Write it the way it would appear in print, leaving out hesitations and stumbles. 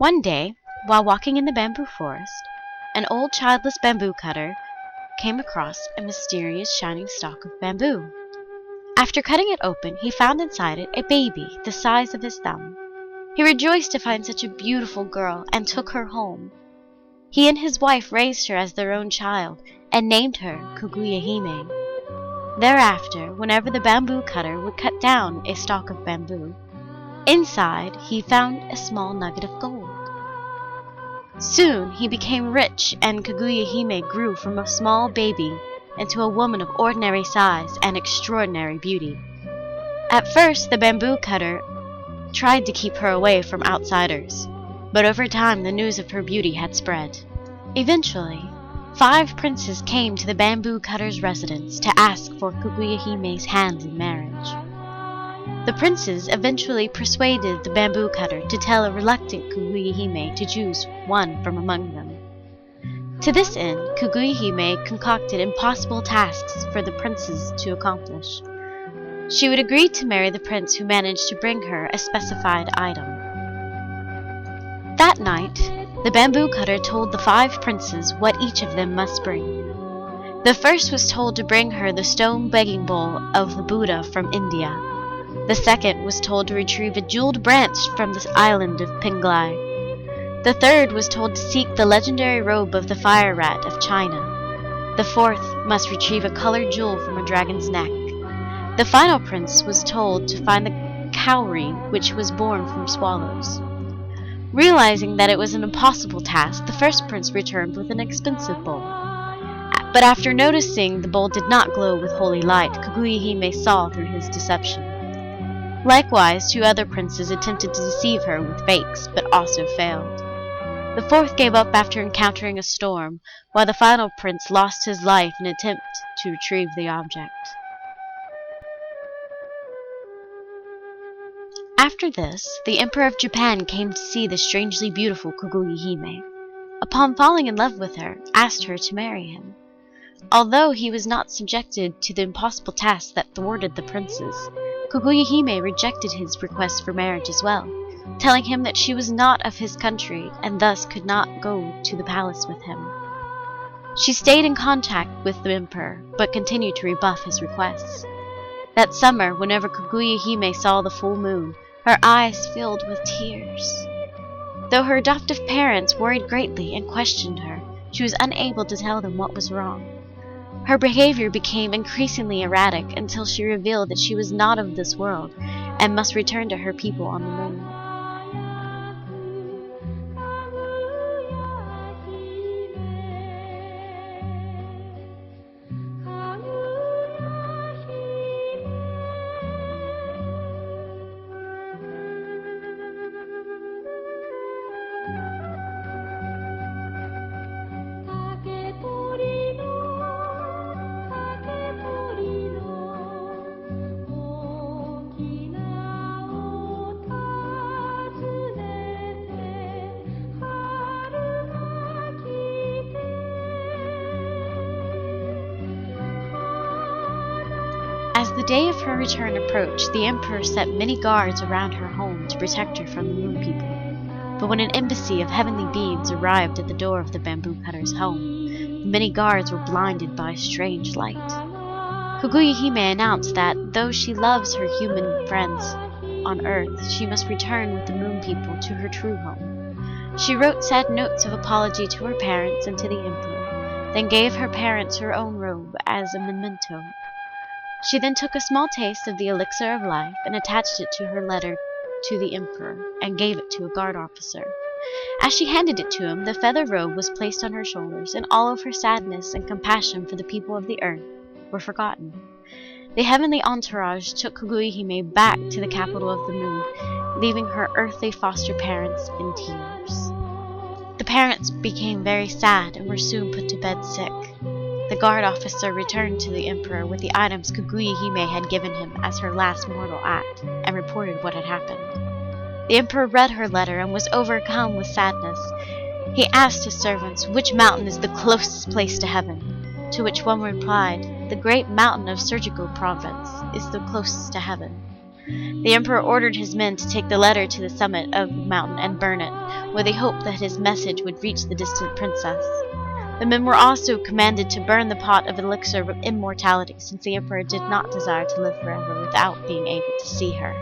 One day, while walking in the bamboo forest, an old childless bamboo cutter came across a mysterious shining stalk of bamboo. After cutting it open, he found inside it a baby the size of his thumb. He rejoiced to find such a beautiful girl and took her home. He and his wife raised her as their own child and named her Kaguya Hime. Thereafter, whenever the bamboo cutter would cut down a stalk of bamboo, inside he found a small nugget of gold. Soon he became rich, and Kaguya Hime grew from a small baby into a woman of ordinary size and extraordinary beauty. At first, the bamboo cutter tried to keep her away from outsiders, but over time the news of her beauty had spread. Eventually, 5 princes came to the bamboo cutter's residence to ask for Kaguya Hime's hand in marriage. The princes eventually persuaded the bamboo cutter to tell a reluctant Kaguya Hime to choose one from among them. To this end, Kaguya Hime concocted impossible tasks for the princes to accomplish. She would agree to marry the prince who managed to bring her a specified item. That night, the bamboo cutter told the 5 princes what each of them must bring. The first was told to bring her the stone begging bowl of the Buddha from India. The second was told to retrieve a jeweled branch from the island of Penglai. The third was told to seek the legendary robe of the fire rat of China. The fourth must retrieve a colored jewel from a dragon's neck. The final prince was told to find the cowrie which was born from swallows. Realizing that it was an impossible task, the first prince returned with an expensive bowl. But after noticing the bowl did not glow with holy light, Kaguya Hime saw through his deception. Likewise, 2 other princes attempted to deceive her with fakes, but also failed. The fourth gave up after encountering a storm, while the final prince lost his life in an attempt to retrieve the object. After this, the Emperor of Japan came to see the strangely beautiful Kaguya Hime. Upon falling in love with her, asked her to marry him. Although he was not subjected to the impossible task that thwarted the princes, Kaguya Hime rejected his request for marriage as well, telling him that she was not of his country and thus could not go to the palace with him. She stayed in contact with the emperor, but continued to rebuff his requests. That summer, whenever Kaguya Hime saw the full moon, her eyes filled with tears. Though her adoptive parents worried greatly and questioned her, she was unable to tell them what was wrong. Her behavior became increasingly erratic until she revealed that she was not of this world and must return to her people on the moon. As the day of her return approached, the emperor set many guards around her home to protect her from the moon people. But when an embassy of heavenly beings arrived at the door of the bamboo cutter's home, the many guards were blinded by a strange light. Kaguya Hime announced that, though she loves her human friends on Earth, she must return with the moon people to her true home. She wrote sad notes of apology to her parents and to the emperor, then gave her parents her own robe as a memento. She then took a small taste of the elixir of life and attached it to her letter to the emperor and gave it to a guard officer. As she handed it to him, the feather robe was placed on her shoulders, and all of her sadness and compassion for the people of the earth were forgotten. The heavenly entourage took Kaguya Hime back to the capital of the moon, leaving her earthly foster parents in tears. The parents became very sad and were soon put to bed sick. The guard officer returned to the emperor with the items Kaguya Hime had given him as her last mortal act and reported what had happened. The emperor read her letter and was overcome with sadness. He asked his servants which mountain is the closest place to heaven, to which one replied, "The great mountain of Surgical province is the closest to heaven." The emperor ordered his men to take the letter to the summit of the mountain and burn it, where they hoped that his message would reach the distant princess. The men were also commanded to burn the pot of elixir of immortality, since the emperor did not desire to live forever without being able to see her.